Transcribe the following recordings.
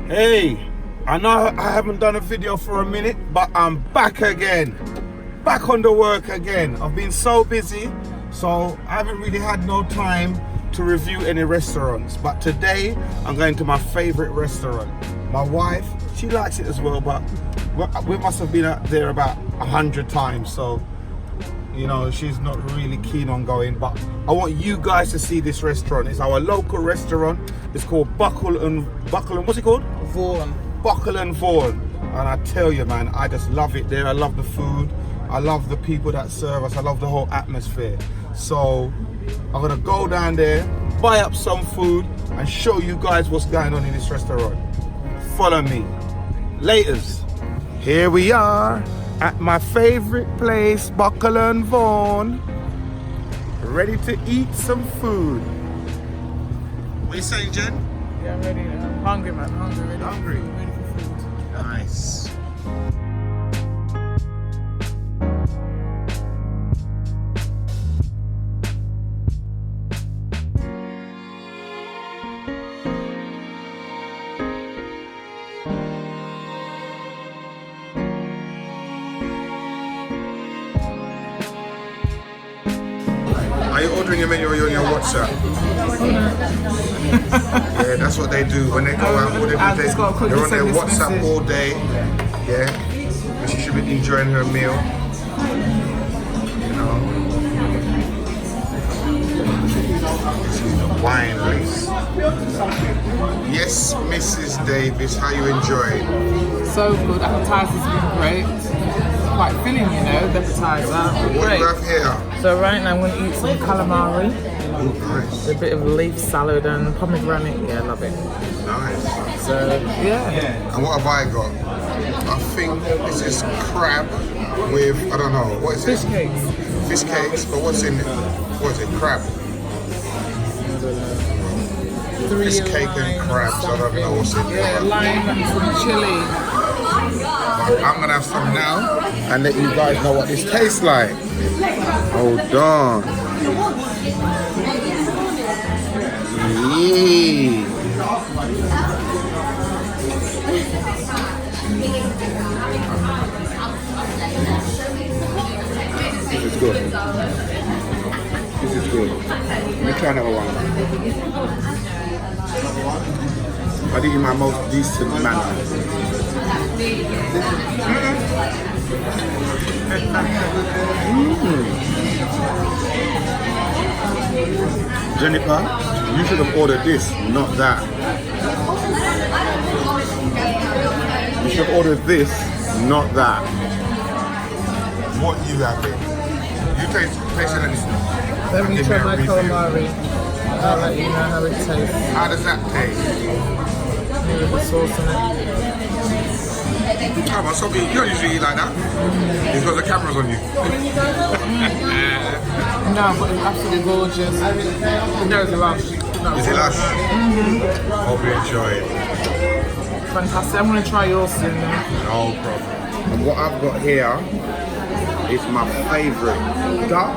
Hey, I know I haven't done a video for a minute, but I'm back again. Back on the work again. I've been so busy, so I haven't really had no time to review any restaurants. But today, I'm going to my favorite restaurant. My wife, she likes it as well, but we must have been there about 100 times, so you know, she's not really keen on going, but I want you guys to see this restaurant. It's our local restaurant. It's called Buckle and what's it called? Vaughan. Buckle and Vaughan. And I tell you, man, I just love it there. I love the food. I love the people that serve us. I love the whole atmosphere. So I'm gonna go down there, buy up some food, and show you guys what's going on in this restaurant. Follow me. Laters. Here we are at my favorite place, Buckle and Vaughan. Ready to eat some food. What are you saying, Jen? Yeah, I'm ready. I'm hungry, man. Hungry. Hungry? Ready for food. Nice. Are you ordering your menu or you're on your WhatsApp? Yeah, that's what they do when they go out. They're on their WhatsApp all day. Yeah, and she should be enjoying her meal. You know, this is the wine list. Yes, Mrs. Davis, how you enjoying? So good. Appetizer's been great. Quite filling, you know, the appetizer. What do you have here? So right now I'm going to eat some calamari. Oh, nice. A bit of leaf salad and pomegranate. Yeah, love it. Nice. So, yeah. And what have I got? I think this is crab with, I don't know, what is it? Fish cakes. Fish cakes, but what's in it? What is it? Crab. Fish cake and crabs, I don't know what's in Yeah, there. lime and some chili. But I'm gonna have some now and let you guys know what this tastes like. Hold on. Yeah. This is good. This is good. Let me try another one. I did it in my most decent manner. Jennifer, you should have ordered this, not that. You should have ordered this, not that. What you having? You taste anything. Let me Give try me a my review. calamari. I'll let you know how it tastes. How does that taste? With the sauce in it. Come on, so you don't usually eat like that. It's because the camera's on you. No, but it's absolutely gorgeous. No, it's lush. No. Is it lush? Hope you enjoy it. Fantastic. I'm going to try yours soon then. No problem. And what I've got here is my favourite duck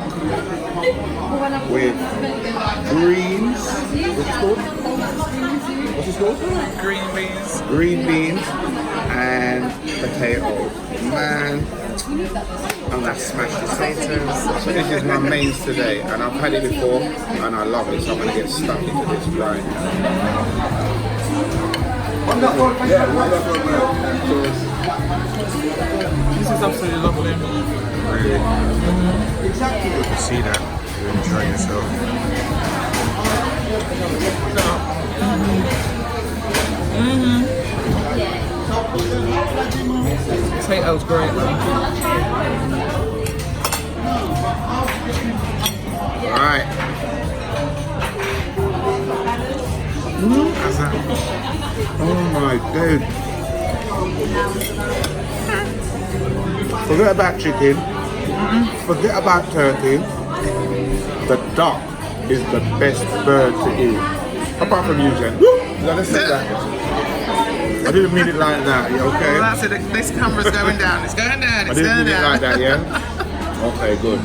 with greens. What's it called? What's it called? Green beans. Green beans and potatoes. Man, I'm gonna smash this. Potatoes. So this is my mains today, and I've had it before, and I love it. So I'm gonna get stuck into this grind. This is absolutely lovely. Really? You see that? You enjoy yourself. Potatoes great. Alright. How's that? Oh my god. Forget about chicken. Forget about turkey. The duck is the best bird to eat. Apart from you, Jen. Did I say that? I didn't mean it like that, yeah, okay? Well, that's it. This camera's going down. It's going down. I It's didn't going mean it down. like that, yeah? Okay, good.